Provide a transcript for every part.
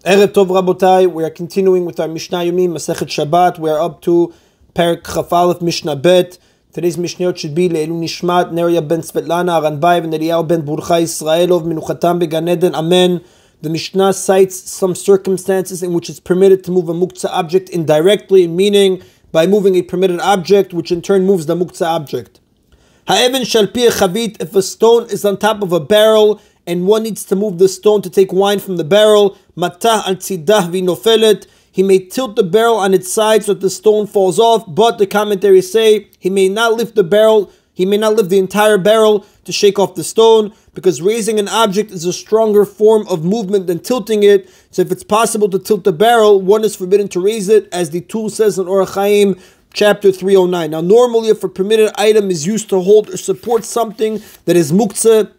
Erev Tov Rabotai, we are continuing with our Mishna Yomi, Masechet Shabbat. We are up to Perek Chaf Aleph, Mishnah Bet. Today's Mishnayot should be Le'elu Nishmat, Neria ben Svetlana, Aranbayev, and Neriyahu ben Burcha Yisraelov, Minuchatam beGan Eden, Amen. The Mishnah cites some circumstances in which it's permitted to move a muktzah object indirectly, meaning by moving a permitted object, which in turn moves the muktzah object. Ha'even shal pi chavit, if a stone is on top of a barrel, and one needs to move the stone to take wine from the barrel, matah al tzidah v'nofelet, he may tilt the barrel on its side so that the stone falls off, but the commentaries say he may not lift the barrel, he may not lift the entire barrel to shake off the stone, because raising an object is a stronger form of movement than tilting it. So if it's possible to tilt the barrel, one is forbidden to raise it, as the Tool says in Orach Chaim, chapter 309. Now normally if a permitted item is used to hold or support something that is muktzah,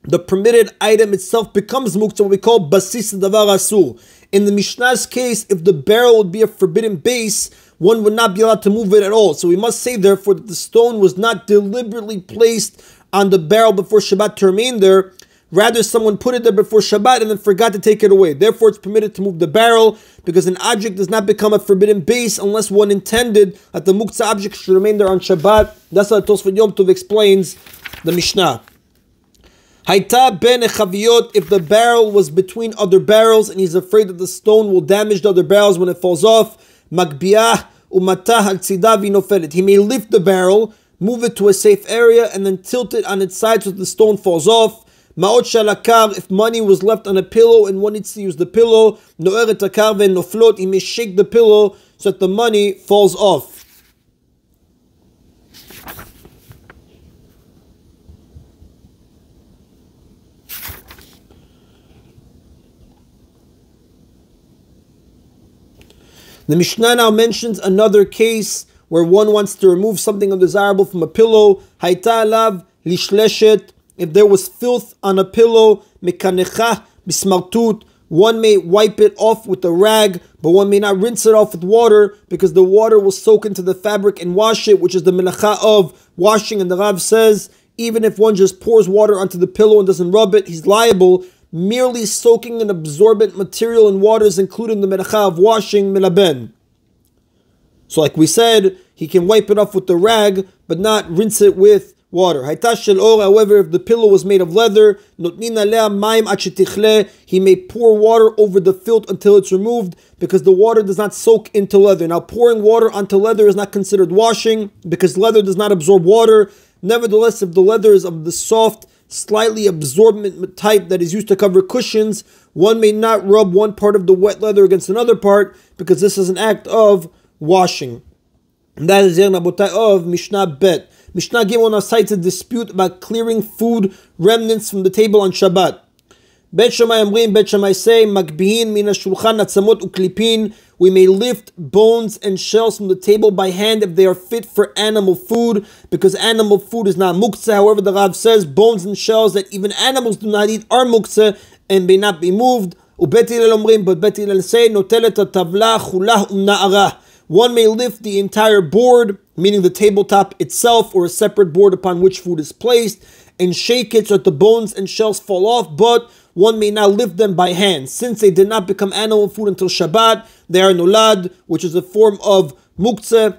the permitted item itself becomes muktzah, what we call basis davar asur. In the Mishnah's case, if the barrel would be a forbidden base, one would not be allowed to move it at all. So we must say therefore that the stone was not deliberately placed on the barrel before Shabbat to remain there. Rather, someone put it there before Shabbat and then forgot to take it away. Therefore, it's permitted to move the barrel, because an object does not become a forbidden base unless one intended that the muktzah object should remain there on Shabbat. That's how Tosfot Yom Tov explains the Mishnah. Haita ben echaviyot, if the barrel was between other barrels and he's afraid that the stone will damage the other barrels when it falls off, magbiah umatah al tzidah v'nofelet, he may lift the barrel, move it to a safe area, and then tilt it on its side so that the stone falls off. Ma'ot shalakar, if money was left on a pillow and one needs to use the pillow, no'eret akar ve'noflot, he may shake the pillow so that the money falls off. The Mishnah now mentions another case where one wants to remove something undesirable from a pillow. Haita alav lishleshet, if there was filth on a pillow, mekanecha bismartut, one may wipe it off with a rag, but one may not rinse it off with water, because the water will soak into the fabric and wash it, which is the melacha of washing. And the Rav says, even if one just pours water onto the pillow and doesn't rub it, he's liable. Merely soaking an absorbent material in water is included in the melacha of washing milaben. So like we said, he can wipe it off with the rag, but not rinse it with water. However, if the pillow was made of leather, he may pour water over the filth until it's removed, because the water does not soak into leather. Now, pouring water onto leather is not considered washing, because leather does not absorb water. Nevertheless, if the leather is of the soft, slightly absorbent type that is used to cover cushions, one may not rub one part of the wet leather against another part, because this is an act of washing. And that is the Rabotai of Mishnah Bet. Mishnah Gimel now cites a dispute about clearing food remnants from the table on Shabbat. Bet Shammai Amrim, Bet Shammai say, Makbihin mina shulchan atzamot uklipin, we may lift bones and shells from the table by hand if they are fit for animal food, because animal food is not muktzah. However, the Rav says bones and shells that even animals do not eat are muktzah and may not be moved. Ubet Hillel Omrim, but Bet Hillel say, Notelet tavla chulah umna'arah, one may lift the entire board, meaning the tabletop itself, or a separate board upon which food is placed, and shake it so that the bones and shells fall off, but one may not lift them by hand. Since they did not become animal food until Shabbat, they are nolad, which is a form of muktzah.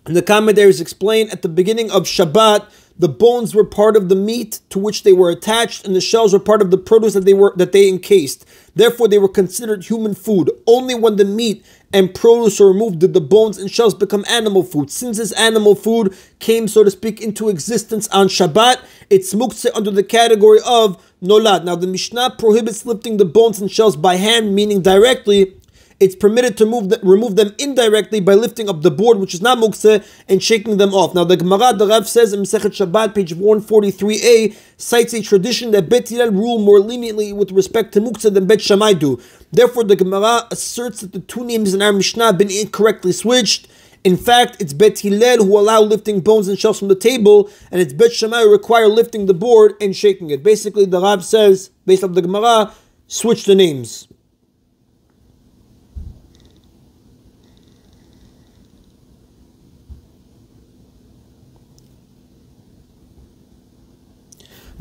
And the commentaries explain, at the beginning of Shabbat, the bones were part of the meat to which they were attached, and the shells were part of the produce that they encased. Therefore, they were considered human food. Only when the meat and produce are removed did the bones and shells become animal food. Since this animal food came, so to speak, into existence on Shabbat, it's muktzah under the category of nolad. Now, the Mishnah prohibits lifting the bones and shells by hand, meaning directly. It's permitted to remove them indirectly by lifting up the board, which is not muktzah, and shaking them off. Now, the Gemara, the Rav says in Masechet Shabbat, page 143a, cites a tradition that Bet Hillel rule more leniently with respect to muktzah than Bet Shammai do. Therefore, the Gemara asserts that the two names in our Mishnah have been incorrectly switched. In fact, it's Bet Hillel who allow lifting bones and shells from the table, and it's Bet Shammai who require lifting the board and shaking it. Basically, the Rav says, based on the Gemara, switch the names.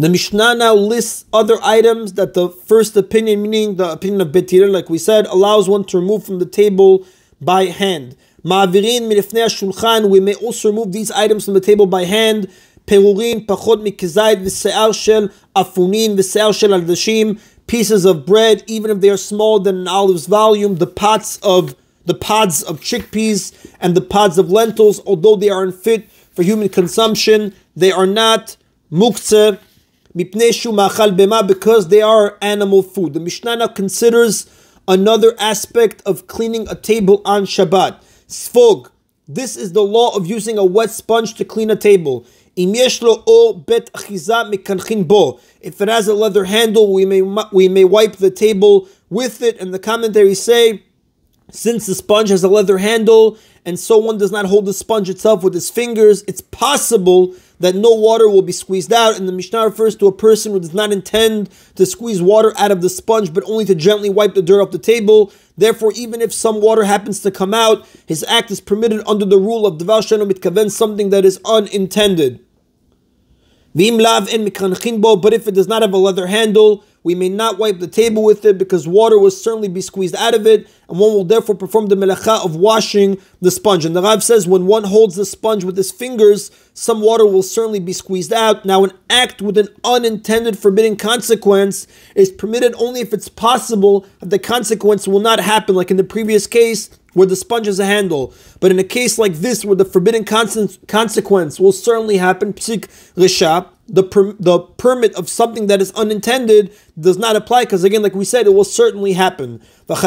The Mishnah now lists other items that the first opinion, meaning the opinion of Bet Hillel, like we said, allows one to remove from the table by hand. Ma'avirin milifnei shulchan, we may also remove these items from the table by hand. Perurin, pachot mikizayit, v'se'ar shel afunin, v'se'ar shel aldashim, pieces of bread, even if they are smaller than an olive's volume, the pods of chickpeas and the pods of lentils, although they are unfit for human consumption, they are not muktzeh, because they are animal food. The Mishnah now considers another aspect of cleaning a table on Shabbat. Sfog. This is the law of using a wet sponge to clean a table. If it has a leather handle, we may wipe the table with it. And the commentaries say, since the sponge has a leather handle, and so one does not hold the sponge itself with his fingers, it's possible that no water will be squeezed out. And the Mishnah refers to a person who does not intend to squeeze water out of the sponge, but only to gently wipe the dirt off the table. Therefore, even if some water happens to come out, his act is permitted under the rule of Devar She'eino Mitkaven, something that is unintended. But if it does not have a leather handle, we may not wipe the table with it, because water will certainly be squeezed out of it, and one will therefore perform the melacha of washing the sponge. And the Rav says when one holds the sponge with his fingers, some water will certainly be squeezed out. Now, an act with an unintended forbidden consequence is permitted only if it's possible that the consequence will not happen, like in the previous case where the sponge has a handle. But in a case like this, where the forbidden consequence will certainly happen, psik resha, the permit of something that is unintended does not apply, because again, like we said, it will certainly happen. The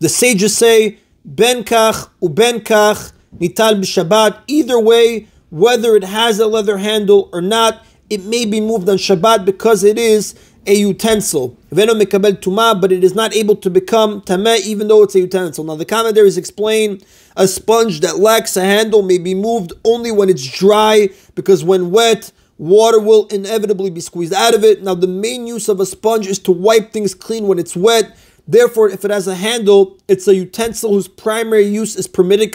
sages say, ben kach uben kach nital b'Shabbat. Either way, whether it has a leather handle or not, it may be moved on Shabbat because it is a utensil. But it is not able to become tameh even though it's a utensil. Now the commentaries explain a sponge that lacks a handle may be moved only when it's dry, because when wet, water will inevitably be squeezed out of it. Now the main use of a sponge is to wipe things clean when it's wet. Therefore, if it has a handle, it's a utensil whose primary use is permitted,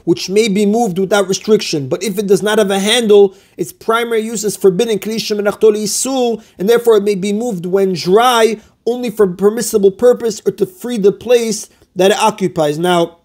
which may be moved without restriction. But if it does not have a handle, its primary use is forbidden, and therefore it may be moved when dry, only for permissible purpose or to free the place that it occupies. Now,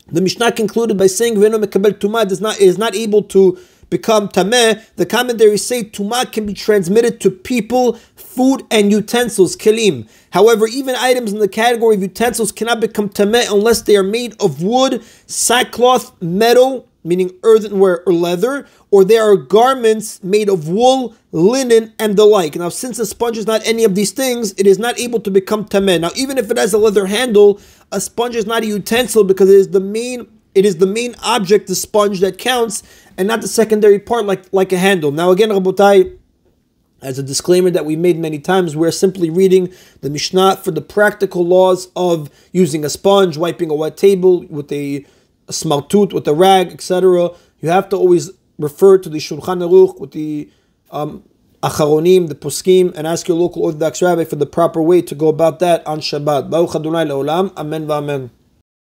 the Mishnah concluded by saying is not able to become tameh. The commentaries say tumah can be transmitted to people, food, and utensils, kelim. However, even items in the category of utensils cannot become tameh unless they are made of wood, sackcloth, metal, meaning earthenware or leather, or they are garments made of wool, linen, and the like. Now, since a sponge is not any of these things, it is not able to become tameh. Now, even if it has a leather handle, a sponge is not a utensil, because it is the main object, the sponge, that counts, and not the secondary part like a handle. Now again, Rabotai, as a disclaimer that we made many times, we're simply reading the Mishnah for the practical laws of using a sponge, wiping a wet table with a smartut, with a rag, etc. You have to always refer to the Shulchan Aruch, with the Acharonim, the Poskim, and ask your local Orthodox rabbi for the proper way to go about that on Shabbat. Baruch Adonai Le'olam. Amen v'amen.